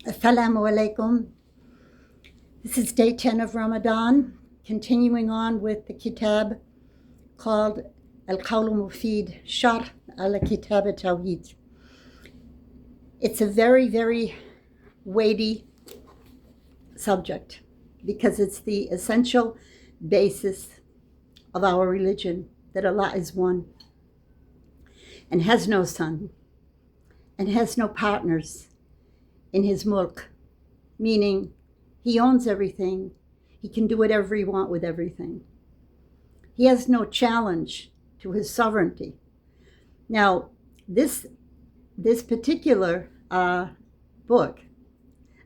Assalamu alaikum. This is day 10 of Ramadan, continuing on with the kitab called Al-Qawl Mufid, Sharh al-Kitab Tawhid. It's a very, very weighty subject because it's the essential basis of our religion, that Allah is one and has no son and has no partners in his mulk, meaning he owns everything. He can do whatever he wants with everything. He has no challenge to his sovereignty. Now, this particular book,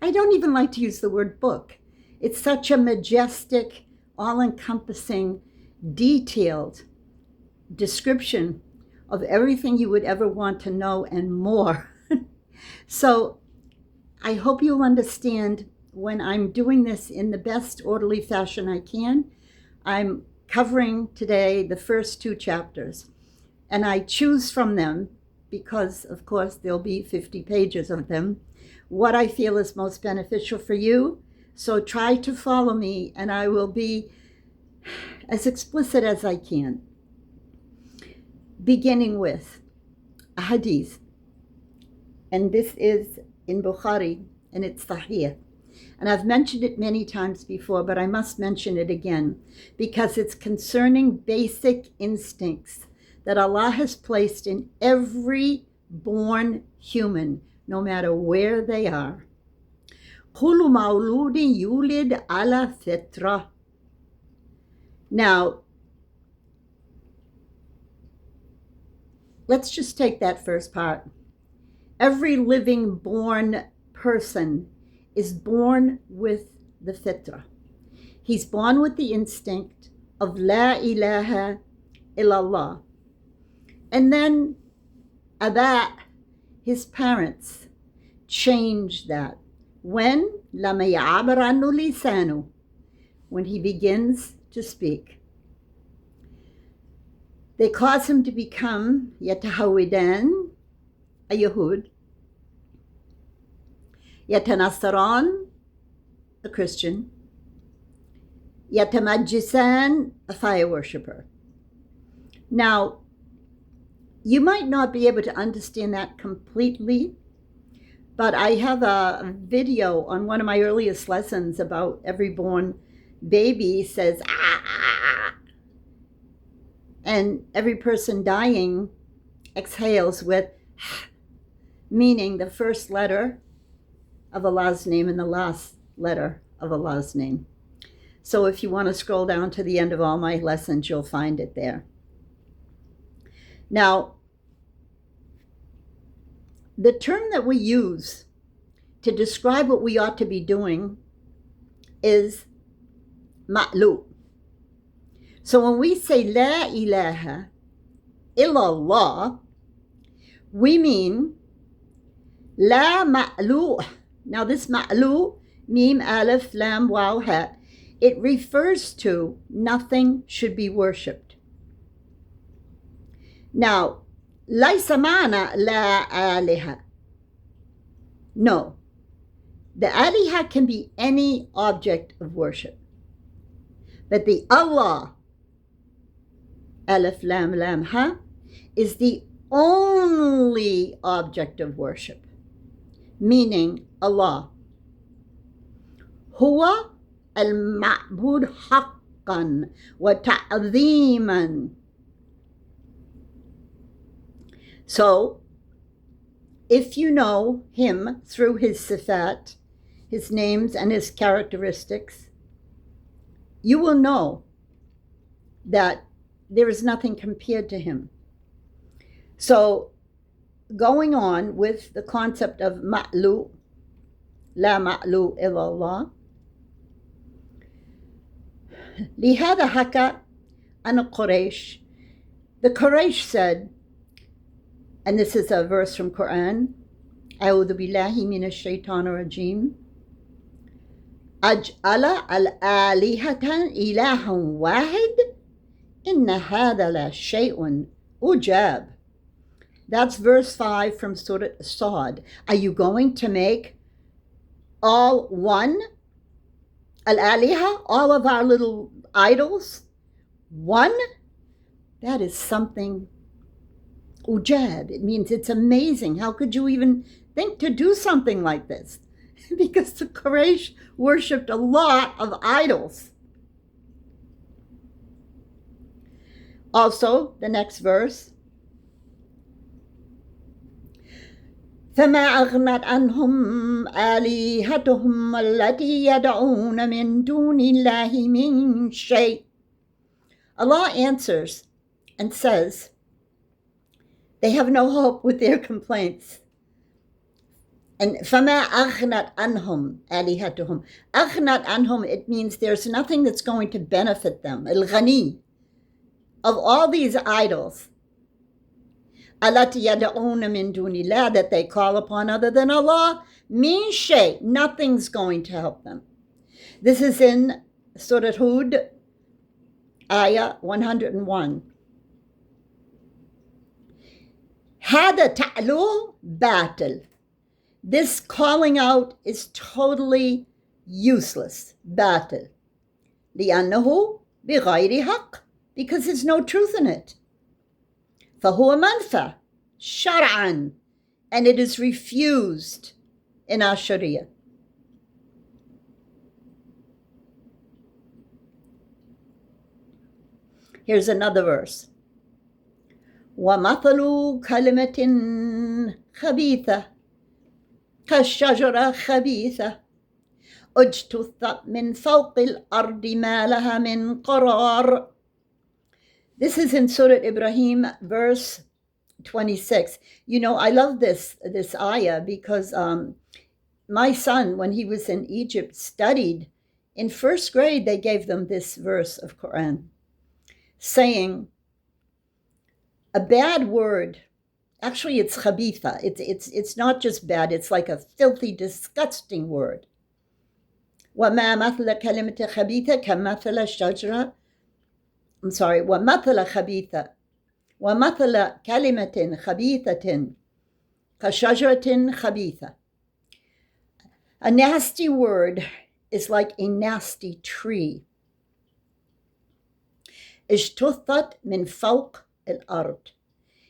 I don't even like to use the word book. It's such a majestic, all-encompassing, detailed description of everything you would ever want to know and more. So I hope you'll understand when I'm doing this in the best orderly fashion I can. I'm covering today the first 2 chapters, and I choose from them because, of course, there'll be 50 pages of them, what I feel is most beneficial for you. So try to follow me, and I will be as explicit as I can. Beginning with a hadith, and this is in Bukhari, and it's Sahih. And I've mentioned it many times before, but I must mention it again because it's concerning basic instincts that Allah has placed in every born human, no matter where they are. Kullu mawludin yulid ala fitra. Now, let's just take that first part. Every living born person is born with the fitra. He's born with the instinct of La ilaha illallah. And then Aba, his parents, change that. When? Lama ya'abaranu lisanu, when he begins to speak. They cause him to become Yatahawidan, a Yahud, Yatanasaran, a Christian, Yatamajjisan, a fire worshipper. Now, you might not be able to understand that completely, but I have a video on one of my earliest lessons about every born baby says, ah, and every person dying exhales with, meaning the first letter of Allah's name and the last letter of Allah's name. So if you want to scroll down to the end of all my lessons, you'll find it there. Now, the term that we use to describe what we ought to be doing is ma'lu. So when we say La ilaha illallah, we mean La ma'lu. Now this ma'lu, mim, alif, lam, waw, ha, it refers to nothing should be worshipped. Now, laysa ma'na la aliha. No. The aliha can be any object of worship. But the Allah, alif, lam, lam, ha, is the only object of worship, meaning Allah. Huwa al-ma'bud haqqan wa ta'zeeman. So, if you know him through his sifat, his names and his characteristics, you will know that there is nothing compared to him. So, going on with the concept of ma'lu, la ma'lu illallah, lihada haka an Quraysh. The Quraysh said, and this is a verse from Quran, A'udhu billahi minash shaitanir rajim, Aj'ala al-alihatan ilahan wahid, inna hadha la shay'un ujab. That's verse 5 from Surah Sad. Are you going to make all one? Al-aliha, all of our little idols, one? That is something ujab. It means it's amazing. How could you even think to do something like this? Because the Quraysh worshipped a lot of idols. Also, the next verse, فما أغنت عنهم آلهتهم التي يدعون من دون الله من شيء. Allah answers and says, they have no hope with their complaints. And فما أغنت عنهم آلهتهم. أغنت عنهم, it means there's nothing that's going to benefit them. الغني, of all these idols, التي يدعون من دون الله, that they call upon other than Allah, min shay, nothing's going to help them. This is in Surah Hud, ayah 101. هذا تعلو باطل. This calling out is totally useless. باطل. لأنه بغير حق, because there's no truth in it. فهو منفى شرعا, and it is refused in our Sharia. Here's another verse. ومثل كلمة خبيثة كالشجرة خبيثة اجتثت من فوق الأرض ما لها من قرار. This is in Surah Ibrahim, verse 26. You know, I love this ayah because my son, when he was in Egypt, studied. In first grade, they gave them this verse of Quran, saying, a bad word, actually it's khabitha, it's not just bad, it's like a filthy, disgusting word. وَمَا مَثْلَ كَلِمَةٍ خَبِيثَةٍ كَمَثَلَ الشَّجْرَةِ وَمَثَلَ خَبِيثَةٍ وَمَثَلَ كَلِمَةٍ خَبِيثَةٍ كَشَجْرَةٍ خَبِيثَةٍ. A nasty word is like a nasty tree. اجتثت من فوق الأرض.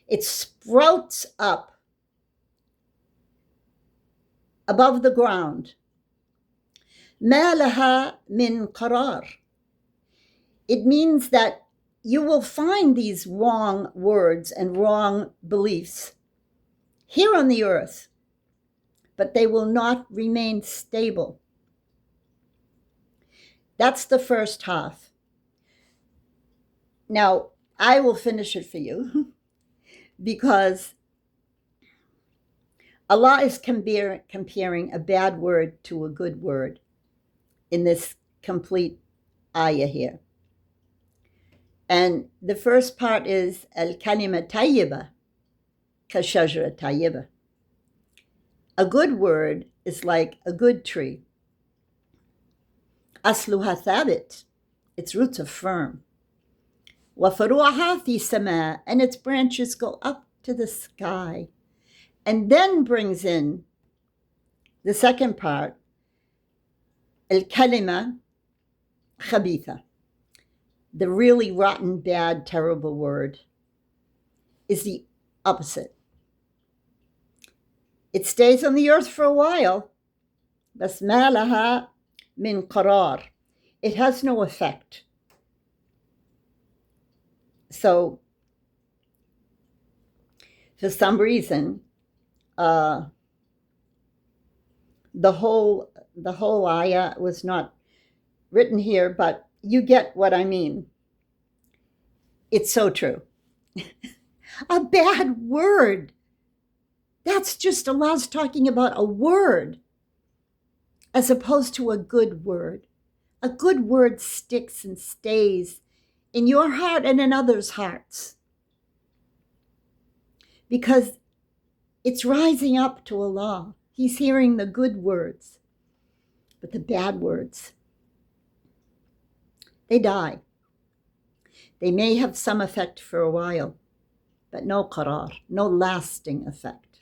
It sprouts up above the ground. ما لها من قرار. It means that you will find these wrong words and wrong beliefs here on the earth, but they will not remain stable. That's the first half. Now, I will finish it for you because Allah is comparing a bad word to a good word in this complete ayah here. And the first part is al-kalima tayyiba ka-shajara tayyiba. A good word is like a good tree. Asluha thabit, its roots are firm. Wa faru'aha fi sama, and its branches go up to the sky. And then brings in the second part, al-kalima khabitha. The really rotten, bad, terrible word is the opposite. It stays on the earth for a while. بس ما لها من قرار. It has no effect. So, for some reason, the whole ayah was not written here, but you get what I mean. It's so true. A bad word. That's just Allah's talking about a word as opposed to a good word. A good word sticks and stays in your heart and in others' hearts because it's rising up to Allah. He's hearing the good words, but the bad words, they die. They may have some effect for a while, but no qarar, no lasting effect.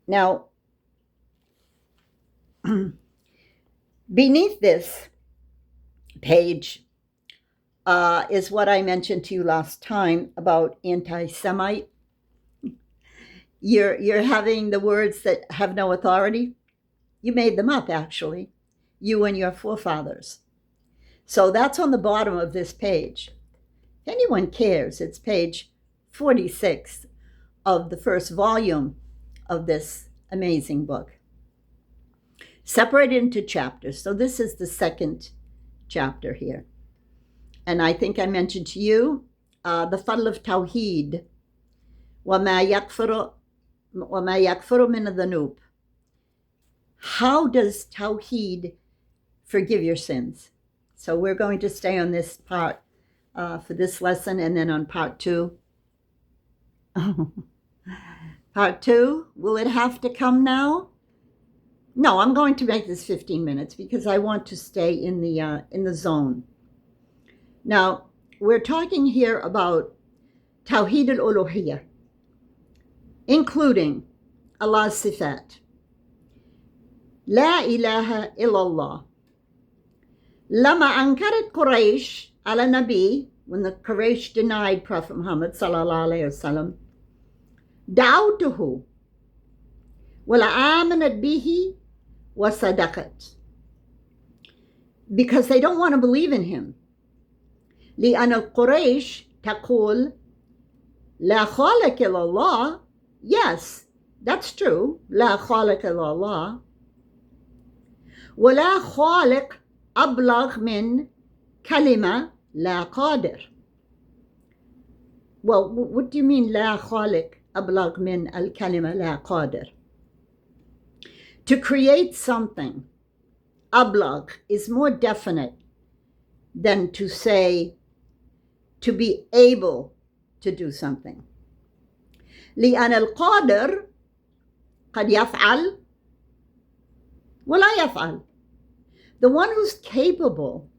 Now, Beneath this page is what I mentioned to you last time about anti-Semite. You're having the words that have no authority. You made them up, actually, you and your forefathers. So that's on the bottom of this page. If anyone cares, it's page 46 of the first volume of this amazing book. Separated into chapters. So this is the second chapter here. And I think I mentioned to you the fadl of Tawheed. وَمَا يَكْفُرُ مِنَ الذُّنُوبِ. How does Tawheed forgive your sins? So we're going to stay on this part for this lesson, and then on part 2. Part 2, will it have to come now? No, I'm going to make this 15 minutes because I want to stay in the zone. Now, we're talking here about Tawheed al-Uluhiyyah, including Allah's sifat. La ilaha illallah. Lama ankarat Quraysh ala Nabi, when the Quraysh denied Prophet Muhammad sallallahu alayhi wasallam, da'awtuhu wala amanat bihi wa sadaqat. Because they don't want to believe in him. لأن القريش تقول لا خالق إلا الله. Yes, that's true. لا خالق إلا الله. ولا خالق أبلغ من كلمة لا قادر. Well, what do you mean لا خالق أبلغ من الكلمة لا قادر? To create something, أبلغ, is more definite than to say to be able to do something. لأن القادر قد يفعل ولا يفعل. The one who's capable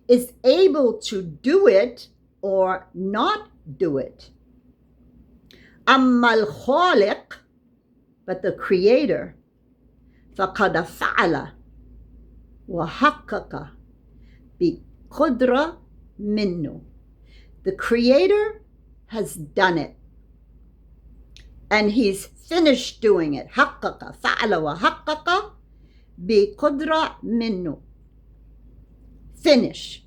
is able to do it or not do it. أما الخالق, but the creator, فقد فعل وحقق بقدرة منه. The creator has done it, and he's finished doing it. حقق فعل وحقق بقدرة منه. Finish.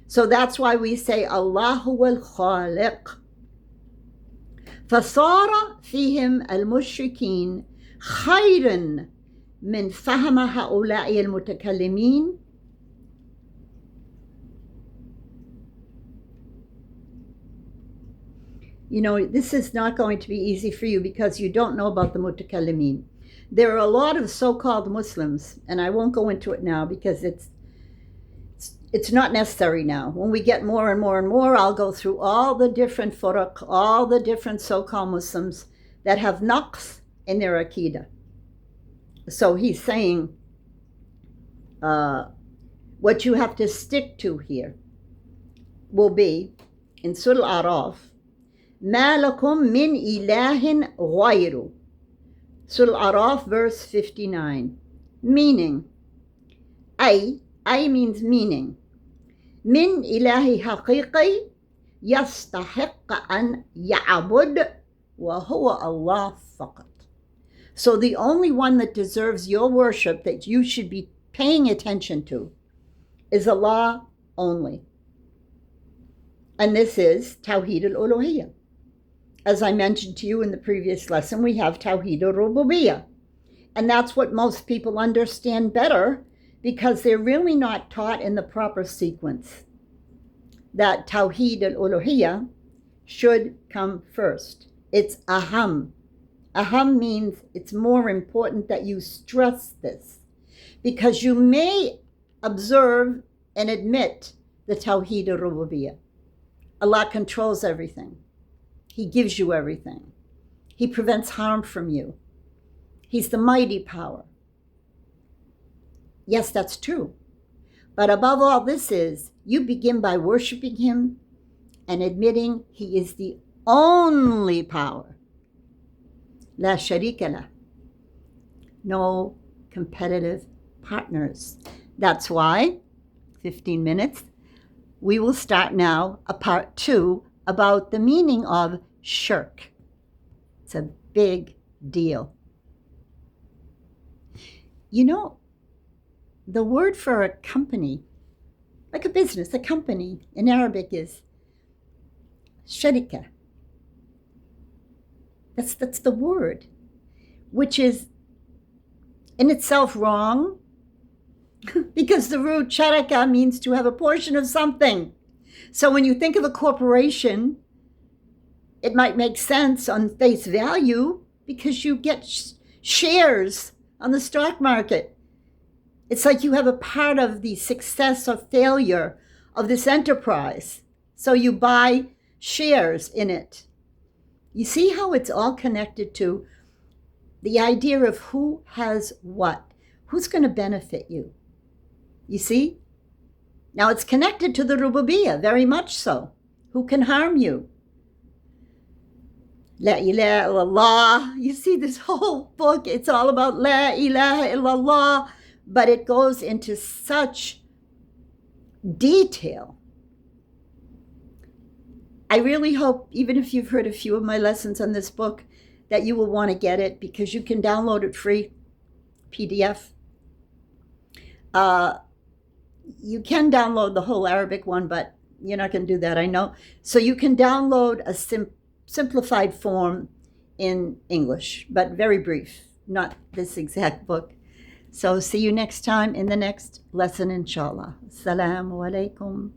So that's why we say Allah huwa al-Khaliq. فصار فيهم المشركين خيرا من فهم هؤلاء المتكلمين. You know, this is not going to be easy for you because you don't know about the mutakallimin. There are a lot of so-called Muslims, and I won't go into it now because it's not necessary now. When we get more and more and more, I'll go through all the different furuq, all the different so-called Muslims that have naqs in their aqidah. So he's saying what you have to stick to here will be in Surah Al-Araf, ما لكم من إله غيره. Surah Al-Araf, verse 59. Meaning, أي means meaning. من إله حقيقي يستحق أن يعبد وهو الله فقط. So the only one that deserves your worship, that you should be paying attention to, is Allah only. And this is Tawheed al-Uluhiyyah. As I mentioned to you in the previous lesson, we have Tawheed al-Rububiyyah. And that's what most people understand better because they're really not taught in the proper sequence. That Tawheed al-Uluhiyyah should come first. It's aham. Aham means it's more important that you stress this, because you may observe and admit the Tawheed al-Rububiyyah. Allah controls everything. He gives you everything. He prevents harm from you. He's the mighty power. Yes, that's true. But above all this is, you begin by worshiping him and admitting he is the only power. La sharika lah. No competitive partners. That's why, 15 minutes, we will start now a part 2 about the meaning of shirk. It's a big deal. You know, the word for a company, like a business, a company in Arabic is sharika. That's the word, which is in itself wrong, because the root sharaka means to have a portion of something. So when you think of a corporation, it might make sense on face value because you get shares on the stock market. It's like you have a part of the success or failure of this enterprise. So you buy shares in it. You see how it's all connected to the idea of who has what, who's going to benefit you. You see? Now it's connected to the rububiyyah, very much so. Who can harm you? La ilaha illallah. You see, this whole book, it's all about la ilaha illallah, but it goes into such detail. I really hope, even if you've heard a few of my lessons on this book, that you will want to get it, because you can download it free, PDF. You can download the whole Arabic one, but you're not going to do that, I know. So you can download a simplified form in English, but very brief, not this exact book. So see you next time in the next lesson, inshallah. Assalamu alaikum.